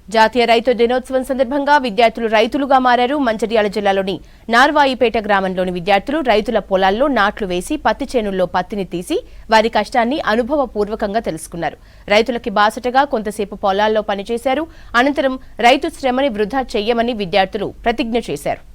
జాతీయ రైతు దినోత్సవం సందర్భంగా విద్యార్థులు రైతులుగా మారారు. మంచిర్యాల జిల్లాలోని నార్వాయిపేట గ్రామంలోని విద్యార్థులు రైతుల పొలాల్లో నాట్లు వేసి పత్తి చేనుల్లో పత్తిని తీసి వారి కష్టాన్ని అనుభవపూర్వకంగా తెలుసుకున్నారు. రైతులకి బాసటగా కొంతసేపు పొలాల్లో పనిచేశారు. అనంతరం రైతు శ్రమని వృధా చెయ్యమని విద్యార్థులు ప్రతిజ్ఞ చేశారు.